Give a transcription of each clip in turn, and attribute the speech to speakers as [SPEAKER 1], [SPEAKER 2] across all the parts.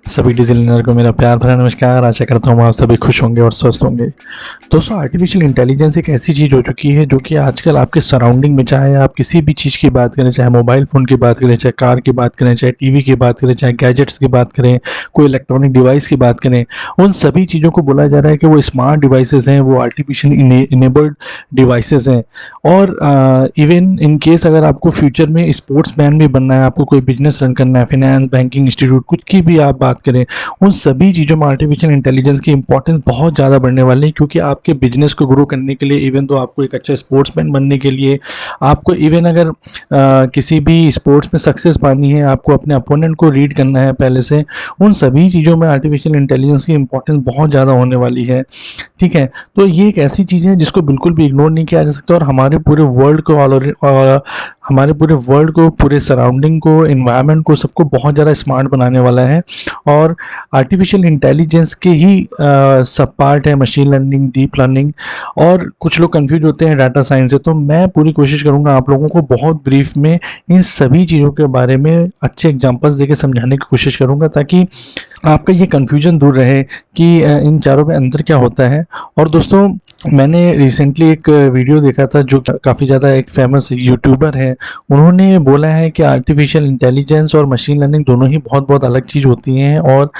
[SPEAKER 1] सभी डिजिटलर को मेरा प्यार भरा नमस्कार। आशा करता हूँ आप सभी खुश होंगे और स्वस्थ होंगे। दोस्तों, आर्टिफिशियल इंटेलिजेंस एक ऐसी चीज़ हो चुकी है जो कि आजकल आपके सराउंडिंग में, चाहे आप किसी भी चीज़ की बात करें, चाहे मोबाइल फ़ोन की बात करें, चाहे कार की बात करें, चाहे टीवी की बात करें, चाहे गैजेट्स की बात करें, कोई इलेक्ट्रॉनिक डिवाइस की बात करें, उन सभी चीज़ों को बोला जा रहा है कि वो स्मार्ट डिवाइसेज़ हैं, वो आर्टिफिशियल इनेबल्ड डिवाइसेज़ हैं। और इवन इन केस अगर आपको फ्यूचर में स्पोर्ट्समैन भी बनना है, आपको कोई बिजनेस रन करना है, फाइनेंस, बैंकिंग, इंस्टीट्यूट, कुछ की भी आप बात करें, उन सभी चीज़ों में आर्टिफिशियल इंटेलिजेंस की इंपॉर्टेंस बहुत ज़्यादा बढ़ने वाली है। क्योंकि आपके बिजनेस को ग्रो करने के लिए, इवन तो आपको एक अच्छा स्पोर्ट्समैन बनने के लिए, आपको इवन अगर किसी भी स्पोर्ट्स में सक्सेस पानी है, आपको अपने अपोनेंट को रीड करना है पहले से, उन सभी चीज़ों में आर्टिफिशियल इंटेलिजेंस की इंपॉर्टेंस बहुत ज़्यादा होने वाली है। ठीक है, तो ये एक ऐसी चीज़ है जिसको बिल्कुल भी इग्नोर नहीं किया जा सकता और हमारे पूरे वर्ल्ड को, पूरे सराउंडिंग को, इन्वायरमेंट को, सबको बहुत ज़्यादा स्मार्ट बनाने वाला है। और आर्टिफिशियल इंटेलिजेंस के ही सब पार्ट है मशीन लर्निंग, डीप लर्निंग, और कुछ लोग कंफ्यूज होते हैं डाटा साइंस से। तो मैं पूरी कोशिश करूंगा आप लोगों को बहुत ब्रीफ में इन सभी चीज़ों के बारे में अच्छे एग्जांपल्स देके समझाने की कोशिश करूंगा, ताकि आपका ये कन्फ्यूजन दूर रहे कि इन चारों में अंतर क्या होता है। और दोस्तों, मैंने रिसेंटली एक वीडियो देखा था जो काफ़ी ज़्यादा एक फेमस यूट्यूबर है, उन्होंने बोला है कि आर्टिफिशियल इंटेलिजेंस और मशीन लर्निंग दोनों ही बहुत बहुत अलग चीज़ होती हैं। और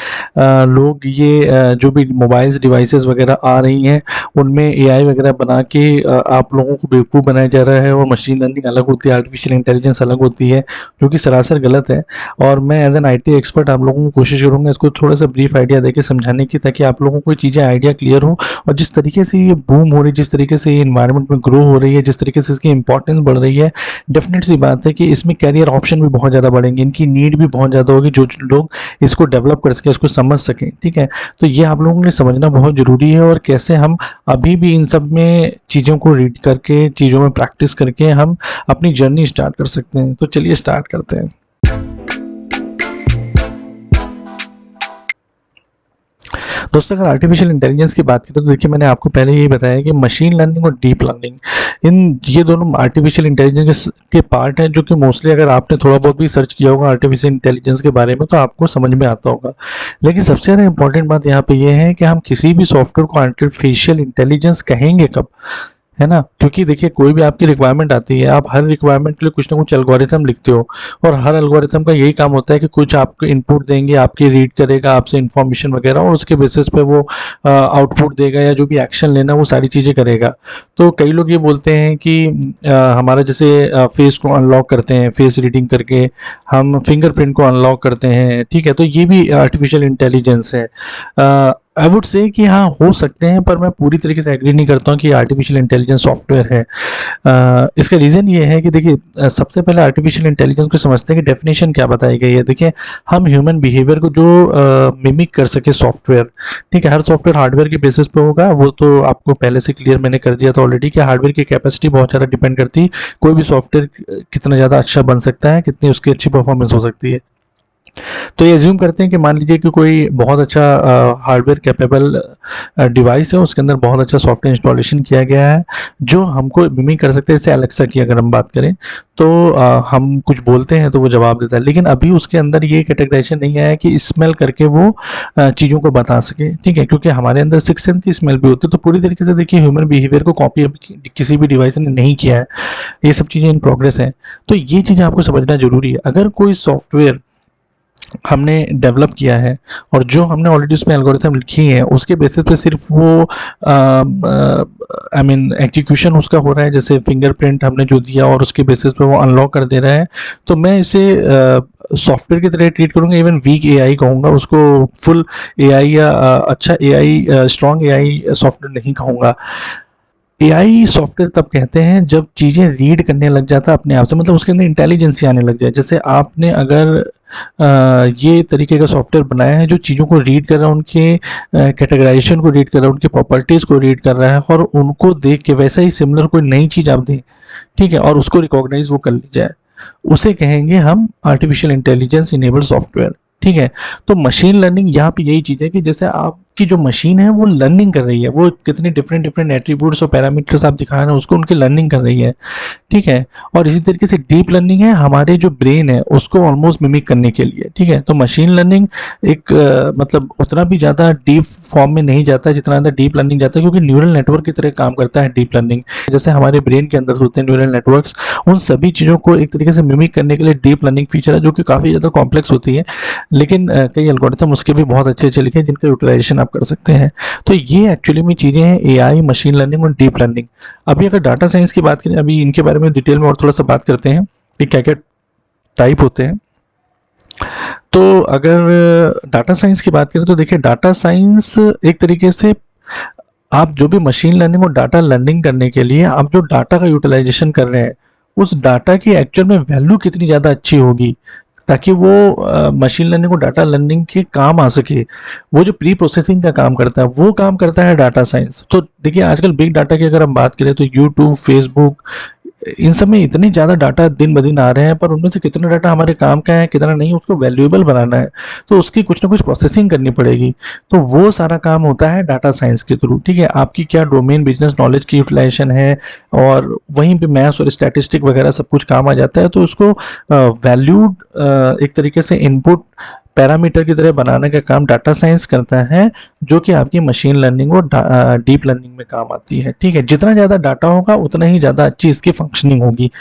[SPEAKER 1] लोग ये जो भी मोबाइल्स डिवाइसेस वगैरह आ रही हैं, उनमें एआई वगैरह बना के आप लोगों को बेवकूफ़ बनाया जा रहा है, और मशीन लर्निंग अलग होती है, आर्टिफिशियल इंटेलिजेंस अलग होती है, जो कि सरासर गलत है। और मैं एज एन आईटी एक्सपर्ट आप लोगों को कोशिश करूँगा इसको थोड़ा सा ब्रीफ आइडिया देके समझाने की, ताकि आप लोगों को चीज़ें आइडिया क्लियर हो। और जिस तरीके से ये बूम हो रही है, जिस तरीके से ये इन्वायरमेंट में ग्रो हो रही है, जिस तरीके से इसकी इंपॉर्टेंस बढ़ रही है, डेफिनेट सी बात है कि इसमें कैरियर ऑप्शन भी बहुत ज़्यादा बढ़ेंगे, इनकी नीड भी बहुत ज़्यादा होगी, जो लोग इसको डेवलप कर सकें, इसको समझ सकें। ठीक है, तो ये आप लोगों ने समझना बहुत ज़रूरी है, और कैसे हम अभी भी इन सब में चीज़ों को रीड करके, चीज़ों में प्रैक्टिस करके हम अपनी जर्नी स्टार्ट कर सकते हैं। तो चलिए स्टार्ट करते हैं। दोस्तों, अगर आर्टिफिशियल इंटेलिजेंस की बात करें तो देखिए, मैंने आपको पहले यही बताया कि मशीन लर्निंग और डीप लर्निंग, ये दोनों आर्टिफिशियल इंटेलिजेंस के पार्ट हैं, जो कि मोस्टली अगर आपने थोड़ा बहुत भी सर्च किया होगा आर्टिफिशियल इंटेलिजेंस के बारे में तो आपको समझ में आता होगा। लेकिन सबसे ज़्यादा इंपॉर्टेंट बात यहाँ पे ये है कि हम किसी भी सॉफ्टवेयर को आर्टिफिशियल इंटेलिजेंस कहेंगे कब, है ना? क्योंकि देखिए, कोई भी आपकी रिक्वायरमेंट आती है, आप हर रिक्वायरमेंट के लिए कुछ ना कुछ एल्गोरिथम लिखते हो, और हर एल्गोरिथम का यही काम होता है कि कुछ आपको इनपुट देंगे, आपकी रीड करेगा आपसे इन्फॉर्मेशन वगैरह, और उसके बेसिस पे वो आउटपुट देगा, या जो भी एक्शन लेना वो सारी चीज़ें करेगा। तो कई लोग ये बोलते हैं कि हमारा जैसे फेस को अनलॉक करते हैं, फेस रीडिंग करके हम फिंगरप्रिंट को अनलॉक करते हैं, ठीक है, तो ये भी आर्टिफिशियल इंटेलिजेंस है। आई वुड से कि हाँ, हो सकते हैं, पर मैं पूरी तरीके से एग्री नहीं करता हूँ कि आर्टिफिशियल इंटेलिजेंस सॉफ्टवेयर है। इसका रीज़न ये है कि देखिए, सबसे पहले आर्टिफिशियल इंटेलिजेंस को समझते हैं कि डेफिनेशन क्या बताई गई है। देखिए, हम ह्यूमन बिहेवियर को जो मिमिक कर सके सॉफ्टवेयर, ठीक है, हर सॉफ्टवेयर हार्डवेयर के बेसिस पे होगा, वो तो आपको पहले से क्लियर मैंने कर दिया था ऑलरेडी कि हार्डवेयर की कैपेसिटी बहुत ज़्यादा डिपेंड करती है, कोई भी सॉफ्टवेयर कितना ज़्यादा अच्छा बन सकता है, कितनी उसकी अच्छी परफॉर्मेंस हो सकती है। तो ये एज्यूम करते हैं कि मान लीजिए कि कोई बहुत अच्छा हार्डवेयर कैपेबल डिवाइस है, उसके अंदर बहुत अच्छा सॉफ्टवेयर इंस्टॉलेशन किया गया है जो हमको मिमिक कर सकते हैं। जैसे एलेक्सा की अगर हम बात करें तो हम कुछ बोलते हैं तो वो जवाब देता है, लेकिन अभी उसके अंदर ये कैटेगराइजेशन नहीं आया कि स्मेल करके वो चीज़ों को बता सके। ठीक है, क्योंकि हमारे अंदर सिक्स सेंस की स्मेल भी होती है। तो पूरी तरीके से देखिए, ह्यूमन बिहेवियर को कॉपी अभी किसी भी डिवाइस ने नहीं किया है, ये सब चीज़ें इन प्रोग्रेस हैं। तो ये चीज़ें आपको समझना जरूरी है। अगर कोई सॉफ्टवेयर हमने डेवलप किया है और जो हमने ऑलरेडी उसमें एल्गोरिथम लिखी है, उसके बेसिस पे सिर्फ वो आई मीन एग्जीक्यूशन उसका हो रहा है, जैसे फिंगरप्रिंट हमने जो दिया और उसके बेसिस पे वो अनलॉक कर दे रहा है, तो मैं इसे सॉफ्टवेयर की तरह ट्रीट करूँगा। इवन वीक एआई कहूँगा उसको, फुल एआई या अच्छा एआई, स्ट्रॉन्ग एआई सॉफ्टवेयर नहीं कहूँगा। एआई सॉफ्टवेयर तब कहते हैं जब चीज़ें रीड करने लग जाता है अपने आप से, मतलब उसके अंदर इंटेलिजेंसी आने लग जाए। जैसे आपने अगर ये तरीके का सॉफ्टवेयर बनाया है जो चीज़ों को रीड कर रहा है, उनके कैटेगराइजेशन को रीड कर रहा है, उनकी प्रॉपर्टीज़ को रीड कर रहा है, और उनको देख के वैसा ही सिमिलर कोई नई चीज़ आप दें, ठीक है, और उसको रिकॉग्नाइज वो कर ली जाए, उसे कहेंगे हम आर्टिफिशियल इंटेलिजेंस इनेबल्ड सॉफ्टवेयर। ठीक है, तो मशीन लर्निंग यहाँ पे यही चीज़ है कि जैसे आप आपकी जो मशीन है वो लर्निंग कर रही है, वो कितने डिफरेंट डिफरेंट एट्रीब्यूट्स और पैरामीटर्स आप दिखा रहे हैं उसको उनकी लर्निंग कर रही है, ठीक है। और इसी तरीके से डीप लर्निंग है हमारे जो ब्रेन है उसको ऑलमोस्ट मिमिक करने के लिए, ठीक है। तो मशीन लर्निंग एक मतलब उतना भी ज़्यादा डीप फॉर्म में नहीं जाता है जितना ज़्यादा डीप लर्निंग जाता है, क्योंकि न्यूरल नेटवर्क की तरह काम करता है डीप लर्निंग। जैसे हमारे ब्रेन के अंदर होते हैं न्यूरल नेटवर्क्स, उन सभी चीज़ों को एक तरीके से मिमिक करने के लिए डीप लर्निंग फीचर है, जो कि काफ़ी ज़्यादा कॉम्प्लेक्स होती है, लेकिन कई एल्गोरिथम उसके भी बहुत अच्छे अच्छे लिखे हैं जिनका यूटिलाइजेशन आप कर सकते हैं। तो ये एक्चुअली में चीज़ें हैं एआई, मशीन लर्निंग और डीप लर्निंग। अभी अगर डाटा साइंस की बात करें, अभी इनके बारे में डिटेल में और थोड़ा सा बात करते हैं कि क्या क्या टाइप होते हैं। तो अगर डाटा साइंस की बात करें तो देखिए, डाटा साइंस एक तरीके से आप जो भी मशीन लर्निंग और डाटा लर्निंग करने के लिए आप जो डाटा का यूटिलाइजेशन कर रहे हैं, उस डाटा की एक्चुअल में वैल्यू कितनी ज़्यादा अच्छी होगी, ताकि वो मशीन लर्निंग और डाटा लर्निंग के काम आ सके। वो जो प्री प्रोसेसिंग का काम करता है वो काम करता है डाटा साइंस। तो देखिए, आजकल बिग डाटा की अगर हम बात करें तो यूट्यूब, फेसबुक, इन सब में इतने ज़्यादा डाटा दिन ब दिन आ रहे हैं, पर उनमें से कितना डाटा हमारे काम का है, कितना नहीं, उसको वैल्यूएबल बनाना है, तो उसकी कुछ ना कुछ प्रोसेसिंग करनी पड़ेगी। तो वो सारा काम होता है डाटा साइंस के थ्रू, ठीक है। आपकी क्या डोमेन बिजनेस नॉलेज की यूटिलाइजेशन है, और वहीं पे मैथ्स और स्टैटिस्टिक वगैरह सब कुछ काम आ जाता है। तो उसको वैल्यूड एक तरीके से इनपुट पैरामीटर की तरह बनाने का काम डाटा साइंस करता है, जो कि आपकी मशीन लर्निंग और डीप लर्निंग में काम आती है, ठीक है। जितना ज़्यादा डाटा होगा उतना ही ज़्यादा अच्छी इसकी फंक्शनिंग होगी,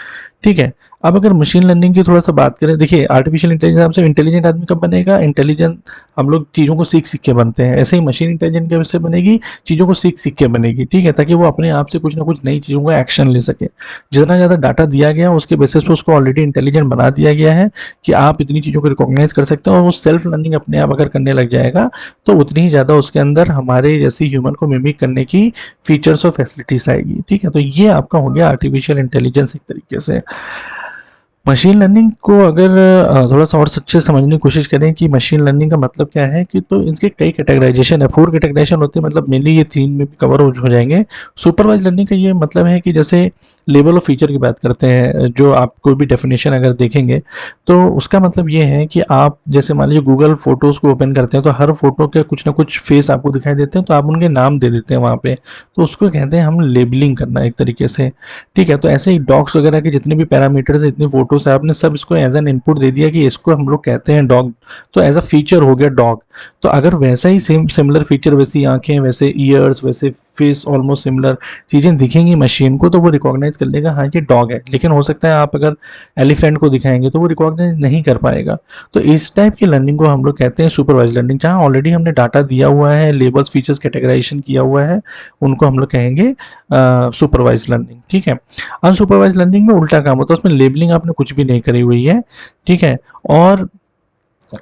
[SPEAKER 1] ठीक है। अब अगर मशीन लर्निंग की थोड़ा सा बात करें, देखिए आर्टिफिशियल इंटेलिजेंस हमसे इंटेलिजेंट आदमी कब बनेगा, इंटेलिजेंट हम लोग चीज़ों को सीख सीख के बनते हैं, ऐसे ही मशीन इंटेलिजेंट कैसे बनेगी, चीज़ों को सीख सीख के बनेगी, ठीक है, ताकि वो अपने आप से कुछ ना कुछ नई चीज़ों का एक्शन ले सके। जितना ज़्यादा डाटा दिया गया उसके बेसिस पे उसको ऑलरेडी इंटेलिजेंट बना दिया गया है कि आप इतनी चीज़ों को रिकॉग्नाइज कर सकते हो, और वो सेल्फ लर्निंग अपने आप अगर करने लग जाएगा तो उतनी ही ज़्यादा उसके अंदर हमारे जैसी ह्यूमन को मिमिक करने की फीचर्स और फैसिलिटीज आएगी, ठीक है। तो ये आपका हो गया आर्टिफिशियल इंटेलिजेंस एक तरीके से। मशीन लर्निंग को अगर थोड़ा सा और अच्छे से समझने की कोशिश करें कि मशीन लर्निंग का मतलब क्या है, कि तो इनके कई कैटेगराइजेशन है, 4 कैटेगराइजेशन होते हैं, मतलब मेनली ये 3 में भी कवर हो जाएंगे। सुपरवाइज लर्निंग का ये मतलब है कि जैसे लेवल ऑफ फीचर की बात करते हैं, जो आप कोई भी डेफिनेशन अगर देखेंगे तो उसका मतलब ये है कि आप जैसे मान लीजिए गूगल फोटोज़ को ओपन करते हैं तो हर फोटो के कुछ ना कुछ फेस आपको दिखाई देते हैं, तो आप उनके नाम दे देते हैं वहाँ पे, तो उसको कहते हैं हम लेबलिंग करना एक तरीके से, ठीक है। तो ऐसे ही डॉग्स वगैरह के जितने भी पैरामीटर्स है, इतनी फोटोज है, आपने सब इसको एज एन इनपुट दे दिया कि इसको हम लोग कहते हैं डॉग, तो एज अ फीचर हो गया डॉग। तो अगर वैसा ही सेम सिमिलर फीचर, वैसी आंखें, वैसे ईयर्स, वैसे फेस, ऑलमोस्ट सिमिलर चीज़ें दिखेंगी मशीन को, तो वो रिकॉग्नाइज कर लेगा हाँ ये डॉग है। लेकिन हो सकता है आप अगर एलिफेंट को दिखाएंगे तो वो रिकॉग्नाइज नहीं कर पाएगा। तो इस टाइप की लर्निंग को हम लोग कहते हैं सुपरवाइज लर्निंग, जहाँ ऑलरेडी हमने डाटा दिया हुआ है, लेबल्स, फीचर्स कैटेगराइजेशन किया हुआ है, उनको हम लोग कहेंगे सुपरवाइज लर्निंग, ठीक है। अनसुपरवाइज लर्निंग में उल्टा काम होता है, उसमें लेबलिंग आपने कुछ भी नहीं करी हुई है, ठीक है। और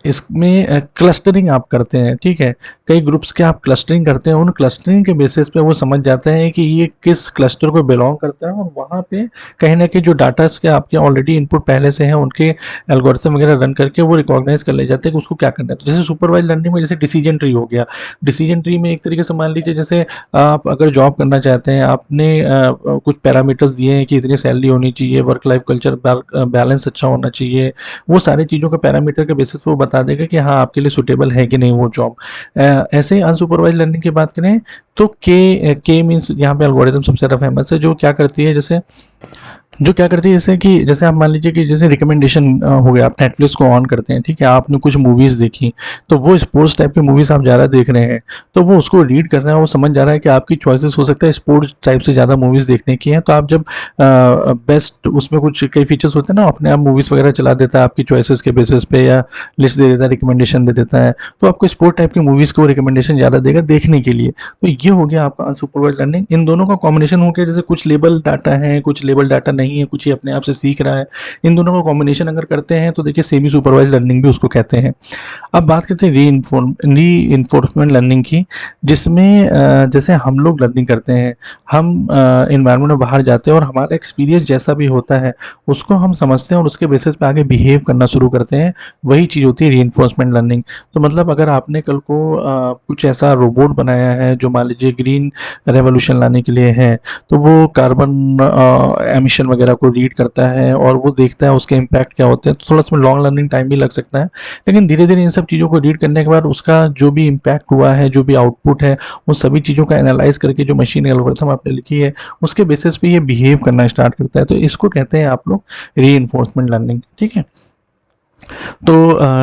[SPEAKER 1] इसमें क्लस्टरिंग आप करते हैं, ठीक है। कई ग्रुप्स के आप क्लस्टरिंग करते हैं, उन क्लस्टरिंग के बेसिस पे वो समझ जाते हैं कि ये किस क्लस्टर को बिलोंग करता है, और वहाँ पे कहीं ना कहीं जो डाटा के आपके ऑलरेडी इनपुट पहले से हैं उनके एल्गोरिथम वगैरह रन करके वो रिकॉग्नाइज कर ले जाते हैं कि उसको क्या करना है। तो जैसे सुपरवाइज लर्निंग में जैसे डिसीजन ट्री हो गया, डिसीजन ट्री में एक तरीके से मान लीजिए जैसे आप अगर जॉब करना चाहते हैं, आपने कुछ पैरामीटर्स दिए हैं कि इतनी सैलरी होनी चाहिए, वर्क लाइफ कल्चर बैलेंस अच्छा होना चाहिए, वो सारी चीज़ों का पैरामीटर के बेसिस पे वो बता देगा कि हाँ आपके लिए सुटेबल है कि नहीं वो जॉब। ऐसे ही अनसुपरवाइज लर्निंग की बात करें तो के मीन्स यहाँ पे एल्गोरिथम सबसे ज़्यादा फेमस है, जो क्या करती है जैसे कि जैसे आप मान लीजिए कि जैसे रिकमेंडेशन हो गया, आप नेटफ्लिक्स को ऑन करते हैं, ठीक है, आपने कुछ मूवीज़ देखी, तो वो स्पोर्ट्स टाइप की मूवीज़ आप ज़्यादा देख रहे हैं, तो वो उसको रीड कर रहा है, वो समझ जा रहा है कि आपकी चॉइसेस हो सकता है स्पोर्ट्स टाइप से ज़्यादा मूवीज़ देखने की हैं। तो आप जब बेस्ट उसमें कुछ कई फीचर्स होते हैं ना, अपने आप मूवीज़ वगैरह चला देता है आपकी चॉइसेस के बेसिस पे, या लिस्ट दे देता है, रिकमेंडेशन दे देता है, तो आपको स्पोर्ट टाइप की मूवीज़ को रिकमेंडेशन ज़्यादा देगा देखने के लिए। तो ये हो गया आपका अनसुपरवाइज लर्निंग। इन दोनों का कॉम्बिनेशन हो गया, जैसे कुछ लेबल डाटा है, कुछ लेबल डाटा नहीं है, कुछ ही अपने आप से सीख रहा है, इन दोनों का कॉम्बिनेशन अगर करते हैं तो देखिए सेमी सुपरवाइज लर्निंग भी उसको कहते हैं। अब बात करते हैं री इन्फोर्समेंट लर्निंग की, जिसमें जैसे हम लोग लर्निंग करते हैं, हम इन्वायरमेंट में बाहर जाते हैं और हमारा एक्सपीरियंस जैसा भी होता है उसको हम समझते हैं और उसके बेसिस पे आगे बिहेव करना शुरू करते हैं, वही चीज़ होती है री इन्फोर्समेंट लर्निंग। तो मतलब अगर आपने कल को कुछ ऐसा रोबोट बनाया है जो मान लीजिए ग्रीन रेवोल्यूशन लाने के लिए है, तो वो कार्बन एमिशन वगैरह को रीड करता है और वो देखता है उसके इम्पैक्ट क्या होते हैं, तो थोड़ा सा लॉन्ग लर्निंग टाइम भी लग सकता है। लेकिन धीरे धीरे इन सब चीज़ों को रीड करने के बाद उसका जो भी इम्पैक्ट हुआ है, जो भी आउटपुट है, उन सभी चीज़ों का एनालाइज करके जो मशीन एल्गोरिथम आपने लिखी है उसके बेसिस पे ये बिहेव करना स्टार्ट करता है। तो इसको कहते हैं आप लोग री लर्निंग। ठीक है। तो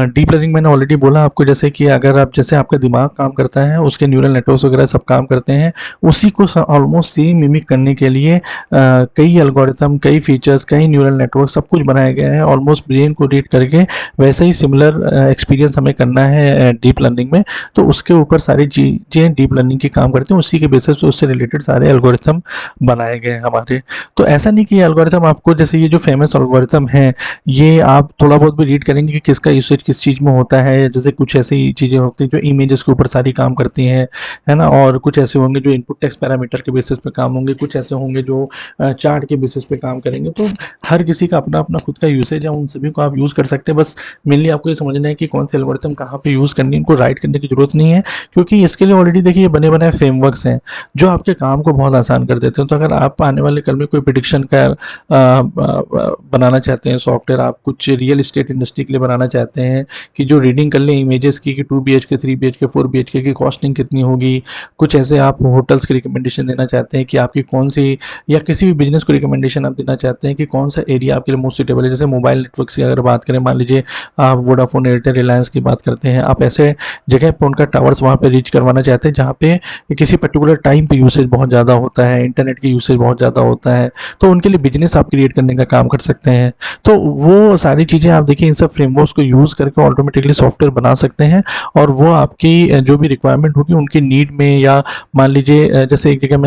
[SPEAKER 1] डीप लर्निंग मैंने ऑलरेडी बोला आपको, जैसे कि अगर आप, जैसे आपका दिमाग काम करता है उसके न्यूरल नेटवर्क्स वगैरह सब काम करते हैं, उसी को ऑलमोस्ट सेम मिमिक करने के लिए कई एल्गोरिथम, कई फीचर्स, कई न्यूरल नेटवर्क सब कुछ बनाया गया है ऑलमोस्ट ब्रेन को रीड करके। वैसे ही सिमिलर एक्सपीरियंस हमें करना है डीप लर्निंग में, तो उसके ऊपर सारी चीज़ें डीप लर्निंग की काम करते हैं, उसी के बेसिस पे उससे रिलेटेड सारे एल्गोरिथम बनाए गए हैं हमारे। तो ऐसा नहीं कि एल्गोरिथम आपको, जैसे ये जो फेमस एल्गोरिथम है ये आप थोड़ा बहुत भी रीड करेंगे कि किसका यूसेज किस चीज़ में होता है। जैसे कुछ ऐसी चीज़ें होती हैं जो इमेजेस के ऊपर सारी काम करती हैं, है ना, और कुछ ऐसे होंगे जो इनपुट टेक्स्ट पैरामीटर के बेसिस पे काम होंगे, कुछ ऐसे होंगे जो चार्ट के बेसिस पे काम करेंगे। तो हर किसी का अपना अपना खुद का यूसेज है, उन सभी को आप यूज़ कर सकते हैं। बस मेनली आपको ये समझना है कि कौन सी एल्गोरिथम कहाँ पे यूज़ करनी है, इनको राइट करने की जरूरत नहीं है, क्योंकि इसके लिए ऑलरेडी देखिए बने बनाए फ्रेमवर्क्स हैं जो आपके काम को बहुत आसान कर देते हैं। तो अगर आप आने वाले कल में कोई प्रिडिक्शन का बनाना चाहते हैं सॉफ्टवेयर, आप कुछ रियल इस्टेट इंडस्ट्री के लिए बनाना चाहते हैं कि जो रीडिंग कर ले इमेजेस की कि 2 BHK 3 BHK 4 BHK की कॉस्टिंग कितनी होगी, कुछ ऐसे आप होटल्स की रिकमेंडेशन देना चाहते हैं कि आपकी कौन सी, या किसी भी बिजनेस को रिकमेंडेशन आप देना चाहते हैं कि कौन सा एरिया आपके लिए मोस्ट सुटेबल है। जैसे मोबाइल नेटवर्क की अगर बात करें, मान लीजिए आप वोडाफोन, एयरटेल, रिलायंस की बात करते हैं, आप ऐसे जगह पर उनका टावर्स वहाँ पर रीच करवाना चाहते हैं जहाँ पे किसी पर्टिकुलर टाइम पर यूसेज बहुत ज़्यादा होता है, इंटरनेट की यूसेज बहुत ज़्यादा होता है, तो उनके लिए बिजनेस आप क्रिएट करने का काम कर सकते हैं। तो वो सारी चीज़ें आप देखिए इन सब फ्रेमवर्क्स को यूज़ करके ऑटोमेटिकली सॉफ्टवेयर बना सकते हैं, और वो आपकी जो भी रिक्वायरमेंट होगी उनकी नीड में, या मान लीजिए जैसे एक जगह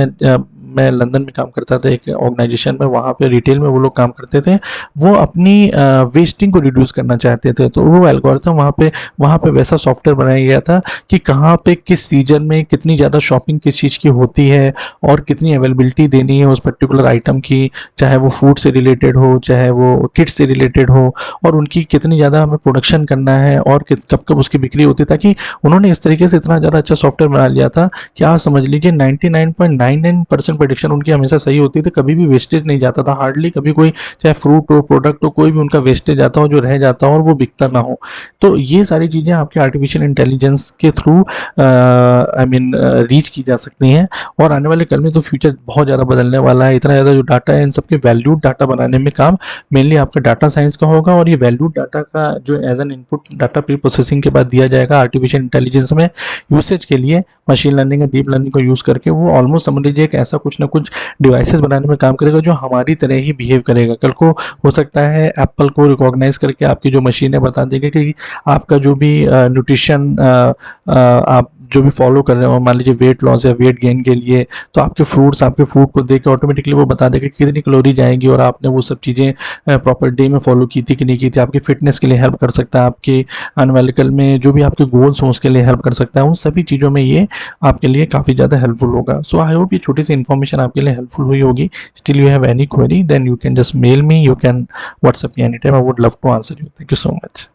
[SPEAKER 1] मैं लंदन में काम करता था एक ऑर्गेनाइजेशन में, वहाँ पे रिटेल में वो लोग काम करते थे, वो अपनी वेस्टिंग को रिड्यूस करना चाहते थे। तो वो एल्गोरिथम वहाँ पे वैसा सॉफ्टवेयर बनाया गया था कि कहाँ पे किस सीजन में कितनी ज़्यादा शॉपिंग किस चीज़ की होती है और कितनी अवेलेबिलिटी देनी है उस पर्टिकुलर आइटम की, चाहे वो फूड से रिलेटेड हो, चाहे वो किट्स से रिलेटेड हो, और उनकी कितनी ज़्यादा हमें प्रोडक्शन करना है और कब कब उसकी बिक्री होती है। ताकि उन्होंने इस तरीके से इतना ज़्यादा अच्छा सॉफ्टवेयर बना लिया था कि आप समझ लीजिए 99.99% प्रेडिक्शन उनकी हमेशा सही होती थी, कभी भी वेस्टेज नहीं जाता था, हार्डली कभी कोई, चाहे फ्रूट हो, प्रोडक्ट हो, कोई भी उनका वेस्टेज आता हो जो रह जाता हो और वो बिकता ना हो। तो ये सारी चीज़ें आपके आर्टिफिशियल इंटेलिजेंस के थ्रू रीच की जा सकती हैं। और आने वाले कल में तो फ्यूचर बहुत ज़्यादा बदलने वाला है। इतना ज़्यादा जो डाटा है इन सबके वैल्यूड डाटा बनाने में काम मेनली आपका डाटा साइंस का होगा, और ये वैल्यूड डाटा का जो as an input data pre processing के बाद दिया जाएगा आर्टिफिशियल इंटेलिजेंस में यूसेज के लिए, मशीन लर्निंग और डीप लर्निंग को यूज़ करके वो ऑलमोस्ट समझ लीजिए एक ऐसा कुछ ना कुछ डिवाइसेस बनाने में काम करेगा जो हमारी तरह ही बिहेव करेगा। कल को हो सकता है एप्पल को रिकॉग्नाइज करके आपकी जो मशीनें बता देगी कि आपका जो भी न्यूट्रिशन आप जो भी फॉलो कर रहे हो, मान लीजिए वेट लॉस या वेट गेन के लिए, तो आपके फ्रूट्स, आपके फूड को देख के ऑटोमेटिकली वो बता देगा कि कितनी कैलोरी जाएंगी और आपने वो सब चीज़ें प्रॉपर डे में फॉलो की थी कि नहीं की थी। आपकी फिटनेस के लिए हेल्प कर सकता है, आपके आने वाले कल में जो भी आपके गोल्स हों उसके लिए हेल्प कर सकता है। उन सभी चीज़ों में ये आपके लिए काफ़ी ज़्यादा हेल्पफुल होगा। सो आई होप ये छोटी सी इन्फॉर्मेशन आपके लिए हेल्पफुल हुई होगी। Still you have any query then you can just mail me, you can WhatsApp me any time, I would love to answer you. Thank you so much.